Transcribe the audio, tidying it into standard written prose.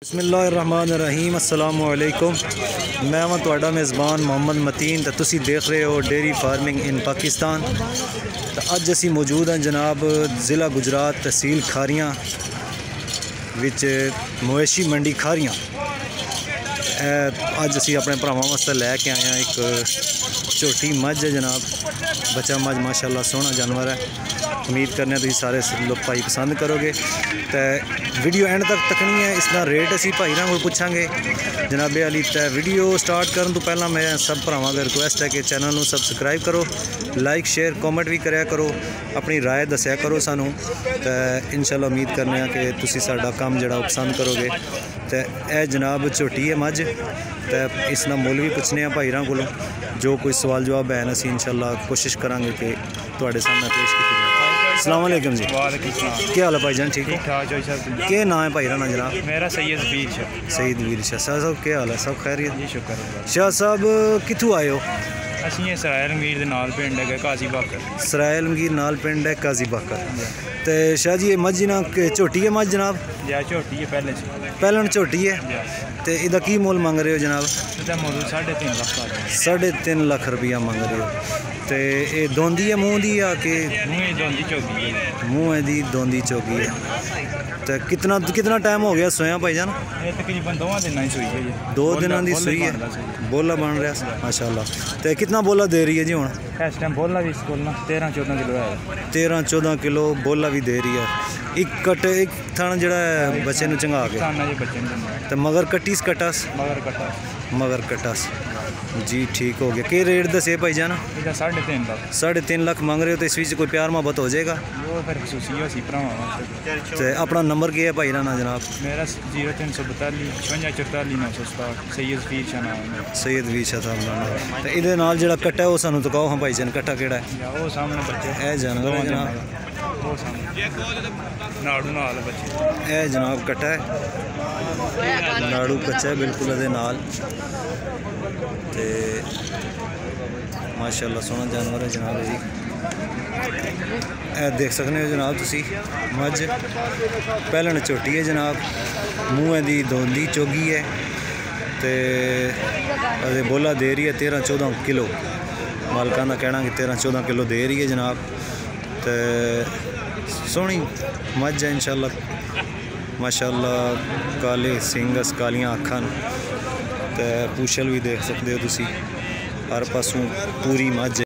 बिस्मिल्लाहिर्रहमानिर्रहीम अस्सलामुअलैकुम। मैं हाँ तुहाडा मेज़बान मोहम्मद मतीन तो तुसी देख रहे हो डेयरी फार्मिंग इन पाकिस्तान। तो अज असी मौजूद हैं जनाब ज़िला गुजरात तहसील खारियां विच मवेशी मंडी खारियां। अज असी अपने भरावां वास्ते लैके आए हैं एक झोटी मझ है जनाब। बच्चा मझ माशाल्लाह सोहना जानवर है। उम्मीद करने तुम सारे लोग भाई पसंद करोगे तो वीडियो एंड तक तकनी है। इसका रेट असी भाई को पूछांगे जनाबे अली। तो वीडियो स्टार्ट करने तो पहला मैं सब भरावां अगर रिक्वेस्ट है कि चैनल को सबसक्राइब करो, लाइक शेयर कॉमेंट भी कराया करो, अपनी राय दस्या करो सानू। तो इंशाल्लाह उम्मीद करने कि तुसी साडा काम जिहड़ा पसंद करोगे। तो यह जनाब झोटी है मझ। तो इसका मुल भी पूछने भाई को जो कोई सवाल जवाब है असी इंशाल्लाह कोशिश करांगे कि तुहाडे सामने पेश की जाए। अस्सलाम वालेकुम जी। क्या हाल है भाईजान? ठीक हो? क्या नाम है भाई ना जनाब? मेरा सैयद वीर शाह। सईद वीर शाह साहब क्या हाल है? सब खैरियत जी शुक्र। शाह साहब कितों आए हो? ਅਸੀਂ ਸਰਾਇਲ ਮੀਰ ਦੇ ਨਾਲ ਪਿੰਡ ਹੈਗਾ ਕਾਜ਼ੀ ਬਾਕਰ। सरायल मगीर नाल पिंड है काजी बाकर। तो शाह जी ये मझ ना झोटी है मझ जनाब? ਜਾਂ ਝੋਟੀ ਹੈ ਪਹਿਲੇ ਸੀ। पहलन झोटी है। तो इसका की मुल मंग रहे हो जनाब? ਇਹਦਾ ਮੁੱਲ 3.5 ਲੱਖ ਦਾ 3.5 लाख रुपया मंग रहे हो। तो ये दोंदी है मूँह दी या कि ਮੂੰਹ ਦੋਂਦੀ ਝੋਗੀ ਹੈ। मूँह है दी दोंदी चौकी है। तो कितना टाइम हो गया सोया भाईजान? ਇਹ ਤਕਰੀਬਨ 2 ਦਿਨਾਂ ਹੀ ਸੂਈ ਹੈ ਜੀ। 2 दिनों की सुई है। बोला बन रहा माशाल्लाह। तो कितना बोला दे रही है जी हुण? ਇਸ ਟਾਈਮ ਬੋਲਾ ਵੀ ਕੋਲ 13-14 ਕਿਲੋ ਹੈ। 13-14 किलो बोला भी दे रही है। एक कट एक थण जड़ा बच्चे नूं चंगा के ਕਿਸਾਨਾਂ ਦੇ ਬੱਚੇ ਨੂੰ तो मगर कट्टीस कटास ਮਗਰ ਕੱਟਾ। मगर कटास जी ठीक हो गया। के रेट दसे भाईजान? ਇਹਦਾ 3.5 ਲੱਖ। 3.5 लाख मांग रहे हो। तो इस बीच कोई प्यार मोहब्बत हो जाएगा? ਉਹ ਫਿਰ ਖਸੂਸੀ ਹੋਸੀ ਭਰਾਵਾਂ ਵਾਸਤੇ। तो अपना नंबर क्या है भाई ना जनाब? ਮੇਰਾ 0342 5644 967 ਸੈयਦ ਵੀਰ ਸ਼ਾਹ ਨਾਮ ਹੈ। सैयद वीर शाह साहब नाम। तो ये नाल जड़ा कट्टा है वो सानू तो कहो हाँ भाईजान कट्टा केड़ा है? ਜਾਂ ਉਹ ਸਾਹਮਣੇ ਬੱਚੇ ए जानवर है जनाब। ਉਹ ਸਾਹਮਣੇ ਨਾੜੂ ਨਾਲ ਬੱਚੇ। ए जनाब कट्टा है नाड़ू कच्चा है बिल्कुल अदे नाल। ते माशाल्लाह सोहना जानवर है जनाब जी। ए देख सकते हो जनाब तुसी मझ पहलन झोटी है जनाब। मूँह दी दोंदी चोगी है। तो अदे बोला दे रही है 13-14 किलो। मालकां दा कहना कि 13-14 किलो दे रही है जनाब। तो सोहनी मझ है इंशाल्लाह माशाल्लाह। काले सिंगस कालियां अखां। तो पूछल भी देख सकते हो तुसी हर पासों पूरी मझ।